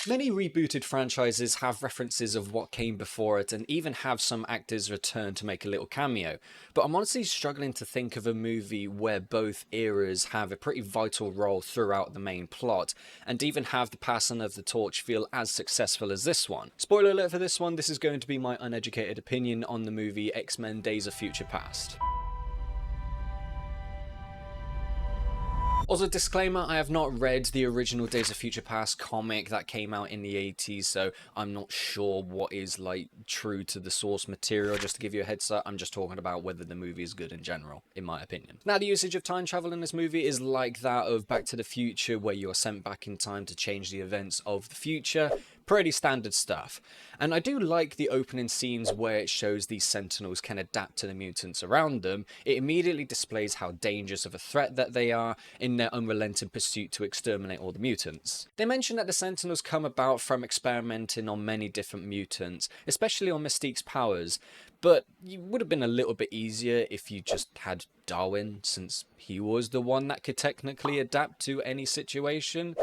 Many rebooted franchises have references of what came before it and even have some actors return to make a little cameo, but I'm honestly struggling to think of a movie where both eras have a pretty vital role throughout the main plot, and even have the passing of the torch feel as successful as this one. Spoiler alert for this one, this is going to be my uneducated opinion on the movie X-Men Days of Future Past. Also, disclaimer, I have not read the original Days of Future Past comic that came out in the 80s, so I'm not sure what is like true to the source material. Just to give you a heads up, I'm just talking about whether the movie is good in general, in my opinion. Now, the usage of time travel in this movie is like that of Back to the Future, where you are sent back in time to change the events of the future. Pretty standard stuff. And I do like the opening scenes where it shows these Sentinels can adapt to the mutants around them. It immediately displays how dangerous of a threat that they are in their unrelenting pursuit to exterminate all the mutants. They mention that the Sentinels come about from experimenting on many different mutants, especially on Mystique's powers, but it would have been a little bit easier if you just had Darwin, since he was the one that could technically adapt to any situation.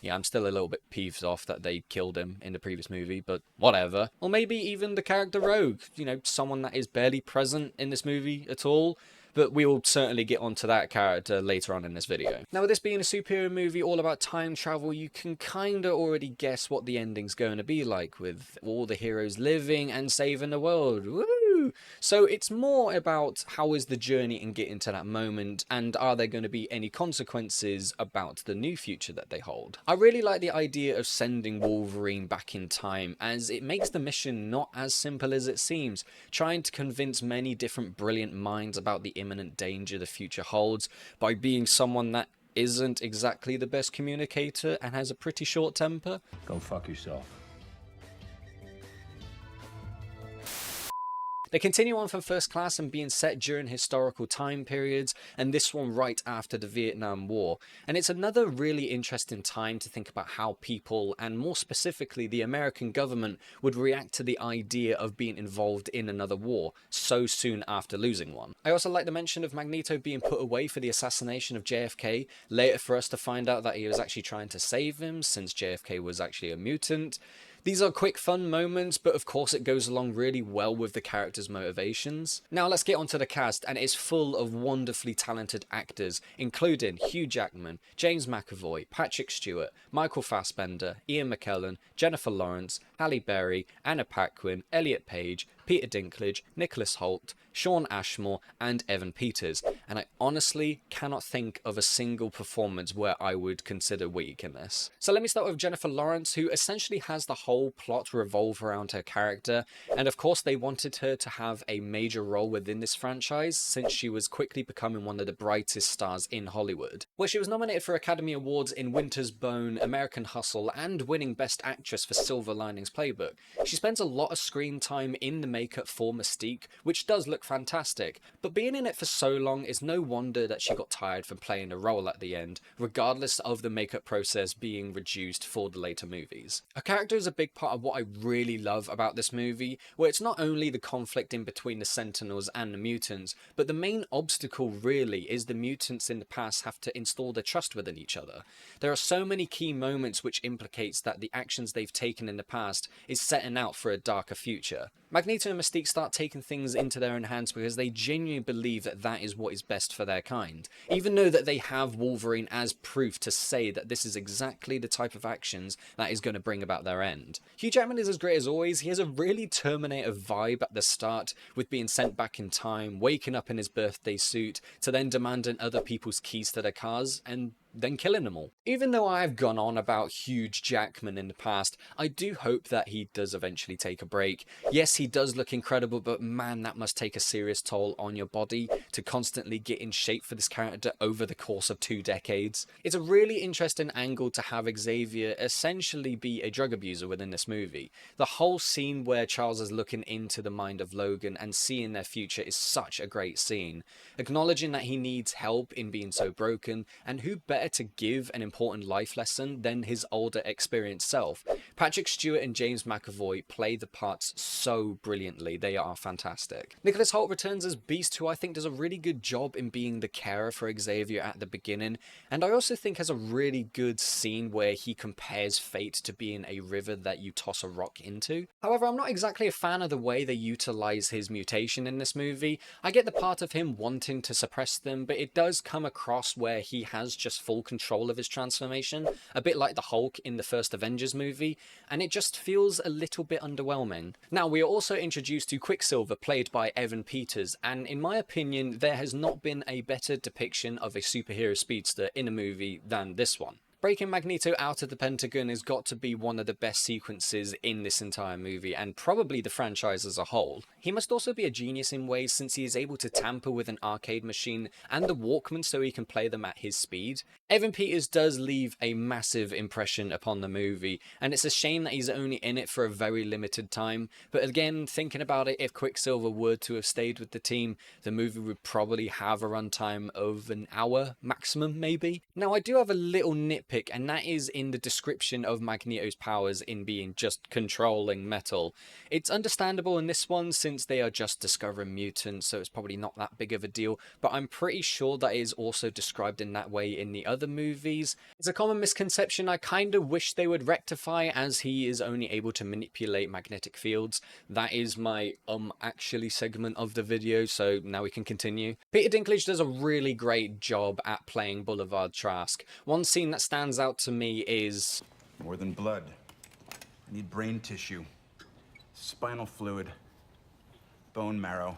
Yeah, I'm still a little bit peeved off that they killed him in the previous movie, but whatever. Or maybe even the character Rogue, you know, someone that is barely present in this movie at all. But we will certainly get onto that character later on in this video. Now, with this being a superhero movie all about time travel, you can kinda already guess what the ending's going to be like, with all the heroes living and saving the world. Woo! So it's more about how is the journey in getting to that moment, and are there going to be any consequences about the new future that they hold. I really like the idea of sending Wolverine back in time, as it makes the mission not as simple as it seems, trying to convince many different brilliant minds about the imminent danger the future holds by being someone that isn't exactly the best communicator and has a pretty short temper. Go fuck yourself. They continue on from First Class and being set during historical time periods, and this one right after the Vietnam War. And it's another really interesting time to think about how people, and more specifically the American government, would react to the idea of being involved in another war so soon after losing one. I also like the mention of Magneto being put away for the assassination of JFK, later for us to find out that he was actually trying to save him, since JFK was actually a mutant. These are quick fun moments, but of course it goes along really well with the characters' motivations. Now let's get onto the cast, and it's full of wonderfully talented actors, including Hugh Jackman, James McAvoy, Patrick Stewart, Michael Fassbender, Ian McKellen, Jennifer Lawrence, Halle Berry, Anna Paquin, Elliot Page, Peter Dinklage, Nicholas Hoult, Shawn Ashmore, and Evan Peters, and I honestly cannot think of a single performance where I would consider weak in this. So let me start with Jennifer Lawrence, who essentially has the whole plot revolve around her character, and of course they wanted her to have a major role within this franchise, since she was quickly becoming one of the brightest stars in Hollywood. Where she was nominated for Academy Awards in Winter's Bone, American Hustle, and winning Best Actress for Silver Linings Playbook. She spends a lot of screen time in the makeup for Mystique, which does look fantastic, but being in it for so long is no wonder that she got tired from playing the role at the end, regardless of the makeup process being reduced for the later movies. Her character is a big part of what I really love about this movie, where it's not only the conflict in between the Sentinels and the mutants, but the main obstacle really is the mutants in the past have to install their trust within each other. There are so many key moments which implicates that the actions they've taken in the past is setting out for a darker future. Magneto and Mystique start taking things into their own hands because they genuinely believe that that is what is best for their kind, even though that they have Wolverine as proof to say that this is exactly the type of actions that is going to bring about their end. Hugh Jackman is as great as always. He has a really Terminator vibe at the start, with being sent back in time, waking up in his birthday suit, to then demanding other people's keys to their cars, and then killing them all. Even though I've gone on about Hugh Jackman in the past, I do hope that he does eventually take a break. Yes, he does look incredible, but man, that must take a serious toll on your body to constantly get in shape for this character over the course of 2 decades. It's a really interesting angle to have Xavier essentially be a drug abuser within this movie. The whole scene where Charles is looking into the mind of Logan and seeing their future is such a great scene, acknowledging that he needs help in being so broken, and who better better to give an important life lesson than his older, experienced self? Patrick Stewart and James McAvoy play the parts so brilliantly. They are fantastic. Nicholas Hoult returns as Beast, who I think does a really good job in being the carer for Xavier at the beginning, and I also think has a really good scene where he compares fate to being a river that you toss a rock into. However, I'm not exactly a fan of the way they utilize his mutation in this movie. I get the part of him wanting to suppress them, but it does come across where he has just full control of his transformation, a bit like the Hulk in the first Avengers movie, and it just feels a little bit underwhelming. Now, we are also introduced to Quicksilver, played by Evan Peters, and in my opinion, there has not been a better depiction of a superhero speedster in a movie than this one. Breaking Magneto out of the Pentagon has got to be one of the best sequences in this entire movie, and probably the franchise as a whole. He must also be a genius in ways, since he is able to tamper with an arcade machine and the Walkman so he can play them at his speed. Evan Peters does leave a massive impression upon the movie, and it's a shame that he's only in it for a very limited time, but again, thinking about it, if Quicksilver were to have stayed with the team, the movie would probably have a runtime of an hour maximum, maybe. Now, I do have a little nitpick, and that is in the description of Magneto's powers in being just controlling metal. It's understandable in this one since they are just discovering mutants, so it's probably not that big of a deal, but I'm pretty sure that is also described in that way in the other movies. It's a common misconception I kind of wish they would rectify, as he is only able to manipulate magnetic fields. That is my actually segment of the video, so now we can continue. Peter Dinklage does a really great job at playing Boulevard Trask. One scene that stands out to me is... More than blood. I need brain tissue, spinal fluid, bone marrow.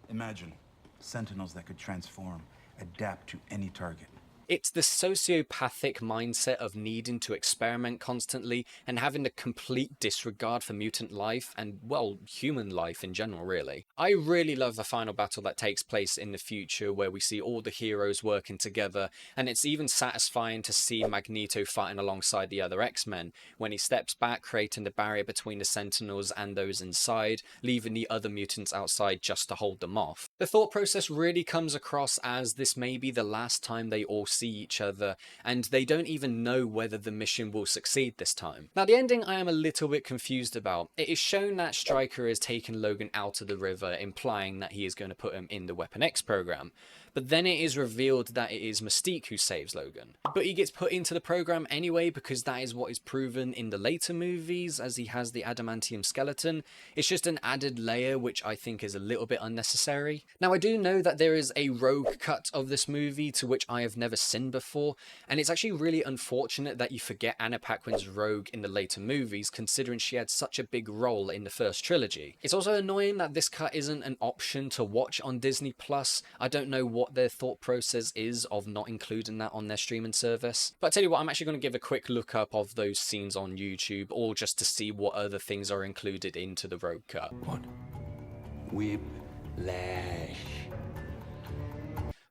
Imagine sentinels that could transform, adapt to any target. It's the sociopathic mindset of needing to experiment constantly and having a complete disregard for mutant life and, well, human life in general, really. I really love the final battle that takes place in the future where we see all the heroes working together, and it's even satisfying to see Magneto fighting alongside the other X-Men when he steps back, creating the barrier between the Sentinels and those inside, leaving the other mutants outside just to hold them off. The thought process really comes across as this may be the last time they all see each other, and they don't even know whether the mission will succeed this time. Now, the ending I am a little bit confused about. It is shown that Stryker has taken Logan out of the river, implying that he is going to put him in the Weapon X program. But then it is revealed that it is Mystique who saves Logan. But he gets put into the program anyway because that is what is proven in the later movies, as he has the adamantium skeleton. It's just an added layer which I think is a little bit unnecessary. Now, I do know that there is a rogue cut of this movie to which I have never seen before, and it's actually really unfortunate that you forget Anna Paquin's Rogue in the later movies, considering she had such a big role in the first trilogy. It's also annoying that this cut isn't an option to watch on Disney+. I don't know what their thought process is of not including that on their streaming service. But I tell you what, I'm actually going to give a quick look up of those scenes on YouTube, all just to see what other things are included into the Rogue cut. What? Whiplash.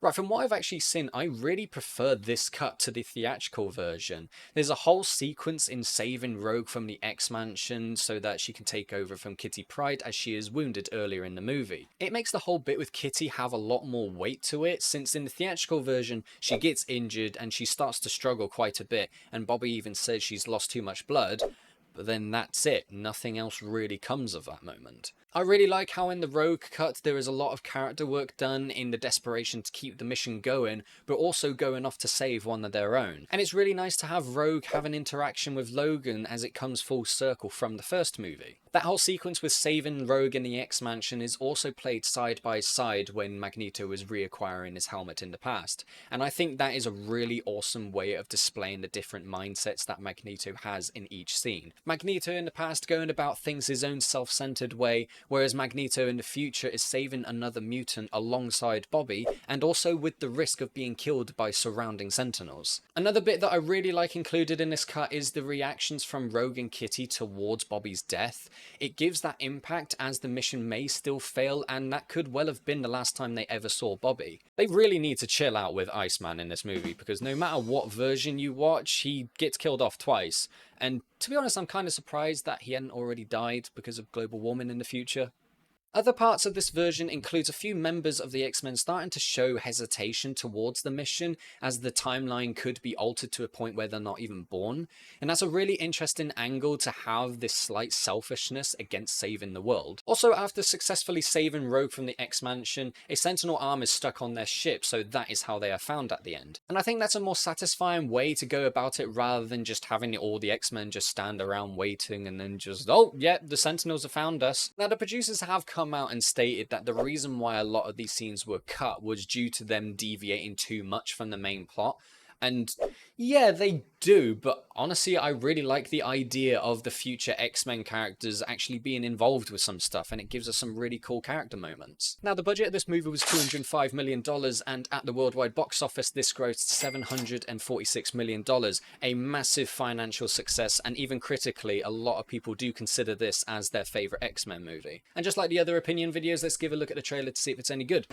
Right, from what I've actually seen, I really prefer this cut to the theatrical version. There's a whole sequence in saving Rogue from the X-Mansion so that she can take over from Kitty Pryde as she is wounded earlier in the movie. It makes the whole bit with Kitty have a lot more weight to it, since in the theatrical version she gets injured and she starts to struggle quite a bit, and Bobby even says she's lost too much blood. But then that's it, nothing else really comes of that moment. I really like how in the Rogue cut there is a lot of character work done in the desperation to keep the mission going, but also going off to save one of their own. And it's really nice to have Rogue have an interaction with Logan as it comes full circle from the first movie. That whole sequence with saving Rogue in the X-Mansion is also played side by side when Magneto is reacquiring his helmet in the past, and I think that is a really awesome way of displaying the different mindsets that Magneto has in each scene. Magneto in the past going about things his own self-centered way, whereas Magneto in the future is saving another mutant alongside Bobby, and also with the risk of being killed by surrounding Sentinels. Another bit that I really like included in this cut is the reactions from Rogue and Kitty towards Bobby's death. It gives that impact as the mission may still fail, and that could well have been the last time they ever saw Bobby. They really need to chill out with Iceman in this movie, because no matter what version you watch, he gets killed off twice. And to be honest, I'm kind of surprised that he hadn't already died because of global warming in the future. Other parts of this version includes a few members of the X-Men starting to show hesitation towards the mission, as the timeline could be altered to a point where they're not even born. And that's a really interesting angle to have this slight selfishness against saving the world. Also, after successfully saving Rogue from the X-Mansion, a Sentinel arm is stuck on their ship, so that is how they are found at the end. And I think that's a more satisfying way to go about it, rather than just having all the X-Men just stand around waiting and then just, oh yeah, the Sentinels have found us. Now, the producers have come out and stated that the reason why a lot of these scenes were cut was due to them deviating too much from the main plot. And yeah, they do, but honestly, I really like the idea of the future X-Men characters actually being involved with some stuff, and it gives us some really cool character moments. Now, the budget of this movie was $205 million, and at the worldwide box office, this grossed $746 million, a massive financial success, and even critically, a lot of people do consider this as their favourite X-Men movie. And just like the other opinion videos, let's give a look at the trailer to see if it's any good.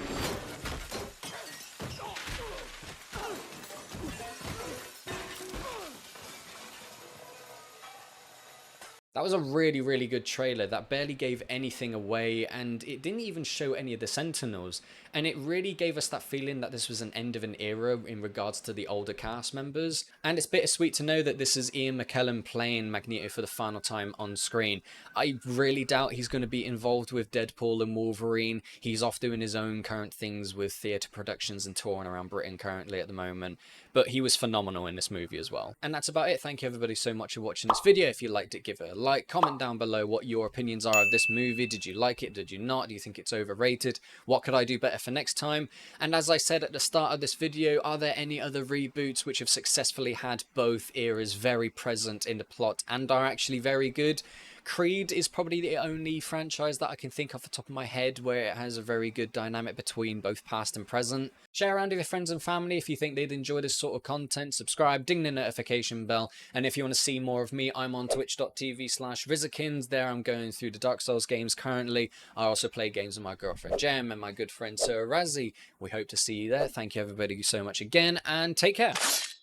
That was a really, really good trailer that barely gave anything away, and it didn't even show any of the Sentinels, and it really gave us that feeling that this was an end of an era in regards to the older cast members. And it's bittersweet to know that this is Ian McKellen playing Magneto for the final time on screen. I really doubt he's going to be involved with Deadpool and Wolverine. He's off doing his own current things with theatre productions and touring around Britain currently at the moment, but he was phenomenal in this movie as well. And that's about it. Thank you everybody so much for watching this video. If you liked it, give it a like, comment down below what your opinions are of this movie. Did you like it? Did you not? Do you think it's overrated? What could I do better for next time? And as I said at the start of this video, are there any other reboots which have successfully had both eras very present in the plot and are actually very good? Creed is probably the only franchise that I can think off the top of my head where it has a very good dynamic between both past and present. Share around with your friends and family if you think they'd enjoy this sort of content. Subscribe, ding the notification bell, and if you want to see more of me, I'm on twitch.tv/Rizikins. There I'm going through the Dark Souls games currently. I also play games with my girlfriend Jem and my good friend Sir Razzie. We hope to see you there. Thank you everybody so much again, and take care.